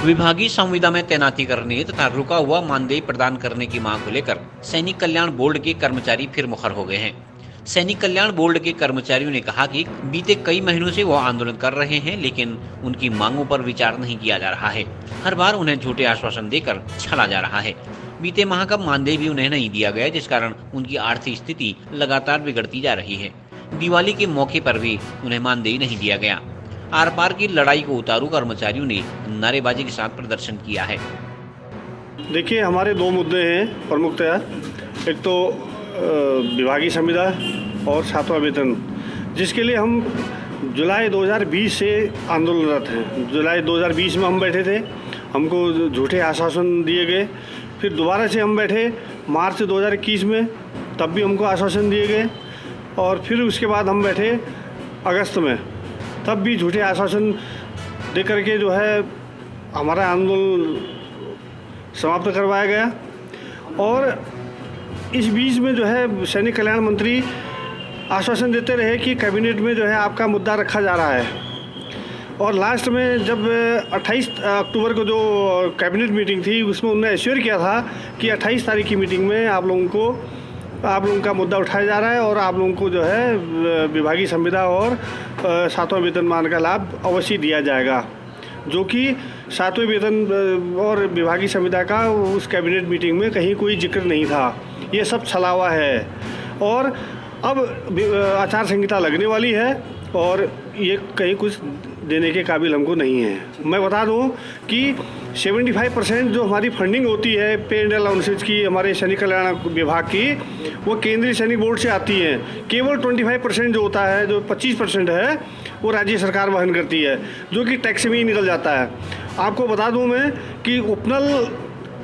विभागीय संविदा में तैनाती करने तथा रुका हुआ मानदेय प्रदान करने की मांग को लेकर सैनिक कल्याण बोर्ड के कर्मचारी फिर मुखर हो गए हैं। सैनिक कल्याण बोर्ड के कर्मचारियों ने कहा कि बीते कई महीनों से वो आंदोलन कर रहे हैं, लेकिन उनकी मांगों पर विचार नहीं किया जा रहा है। हर बार उन्हें झूठे आश्वासन देकर छला जा रहा है। बीते माह का मानदेय भी उन्हें नहीं दिया गया, जिस कारण उनकी आर्थिक स्थिति लगातार बिगड़ती जा रही है। दिवाली के मौके पर भी उन्हें मानदेय नहीं दिया गया। आर पार की लड़ाई को उतारू कर्मचारियों ने नारेबाजी के साथ प्रदर्शन किया है। देखिए, हमारे दो मुद्दे हैं प्रमुखतया। एक तो विभागीय संविदा और 7वां वेतन, जिसके लिए हम जुलाई 2020 से आंदोलनरत हैं। जुलाई 2020 में हम बैठे थे, हमको झूठे आश्वासन दिए गए। फिर दोबारा से हम बैठे मार्च 2021 में, तब भी हमको आश्वासन दिए गए। और फिर उसके बाद हम बैठे अगस्त में, तब भी झूठे आश्वासन दे करके जो है हमारा आंदोलन समाप्त करवाया गया। और इस बीच में जो है सैनिक कल्याण मंत्री आश्वासन देते रहे कि कैबिनेट में जो है आपका मुद्दा रखा जा रहा है। और लास्ट में जब 28 अक्टूबर को जो कैबिनेट मीटिंग थी, उसमें उन्होंने एश्योर किया था कि 28 तारीख की मीटिंग में आप लोगों का मुद्दा उठाया जा रहा है और आप लोगों को जो है विभागीय संविदा और 7वां वेतनमान का लाभ अवश्य दिया जाएगा, जो कि 7वें वेतन और विभागीय संविदा का उस कैबिनेट मीटिंग में कहीं कोई जिक्र नहीं था। ये सब छलावा है। और अब आचार संहिता लगने वाली है और ये कहीं कुछ देने के काबिल हमको नहीं है। मैं बता दूं कि 75% जो हमारी फंडिंग होती है पे एंड अलाउंसेज की, हमारे सैनिक कल्याण विभाग की, वो केंद्रीय सैनिक बोर्ड से आती है। केवल 25% जो होता है, जो 25% है, वो राज्य सरकार वहन करती है, जो कि टैक्स में ही निकल जाता है। आपको बता दूं मैं कि उपनल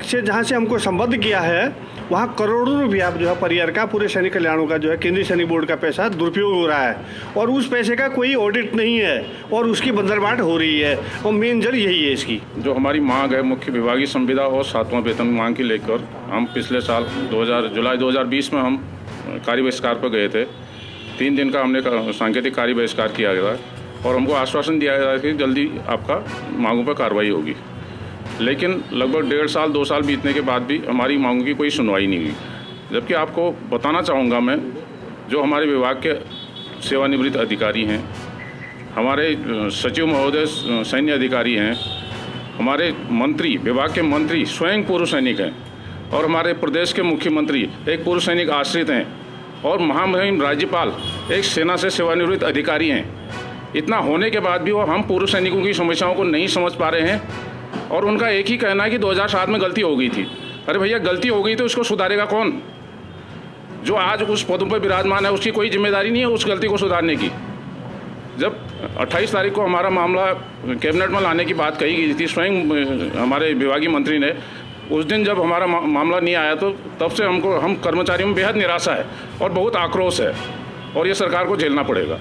से जहाँ से हमको संबद्ध किया है, वहाँ करोड़ों रुपया जो है पर ईयर का पूरे सैनिक कल्याणों का जो है केंद्रीय सैनिक बोर्ड का पैसा दुरुपयोग हो रहा है और उस पैसे का कोई ऑडिट नहीं है और उसकी बंदरबाट हो रही है। और मेन जड़ यही है इसकी। जो हमारी मांग है मुख्य विभागीय संविदा और 7वां वेतन मांग की लेकर हम पिछले साल जुलाई 2020 में हम कार्य बहिष्कार पर गए थे। 3 दिन का हमने सांकेतिक कार्य बहिष्कार किया गया और हमको आश्वासन दिया गया कि जल्दी आपका मांगों पर कार्रवाई होगी। लेकिन लगभग 1.5 साल 2 साल बीतने के बाद भी हमारी मांगों की कोई सुनवाई नहीं हुई। जबकि आपको बताना चाहूँगा मैं, जो हमारे विभाग के सेवानिवृत्त अधिकारी हैं, हमारे सचिव महोदय सैन्य अधिकारी हैं, हमारे मंत्री, विभाग के मंत्री स्वयं पूर्व सैनिक हैं और हमारे प्रदेश के मुख्यमंत्री एक पूर्व सैनिक आश्रित हैं और महामहिम राज्यपाल एक सेना से सेवानिवृत्त अधिकारी हैं। इतना होने के बाद भी वो हम पूर्व सैनिकों की समस्याओं को नहीं समझ पा रहे हैं और उनका एक ही कहना है कि 2007 में गलती हो गई थी। अरे भैया, गलती हो गई तो उसको सुधारेगा कौन? जो आज उस पदों पर विराजमान है, उसकी कोई जिम्मेदारी नहीं है उस गलती को सुधारने की। जब 28 तारीख को हमारा मामला कैबिनेट में लाने की बात कही गई थी, स्वयं हमारे विभागीय मंत्री ने, उस दिन जब हमारा मामला नहीं आया तो तब से हम कर्मचारियों में बेहद निराशा है और बहुत आक्रोश है और ये सरकार को झेलना पड़ेगा।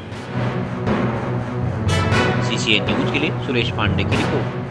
CCN न्यूज के लिए सुरेश पांडे की रिपोर्ट।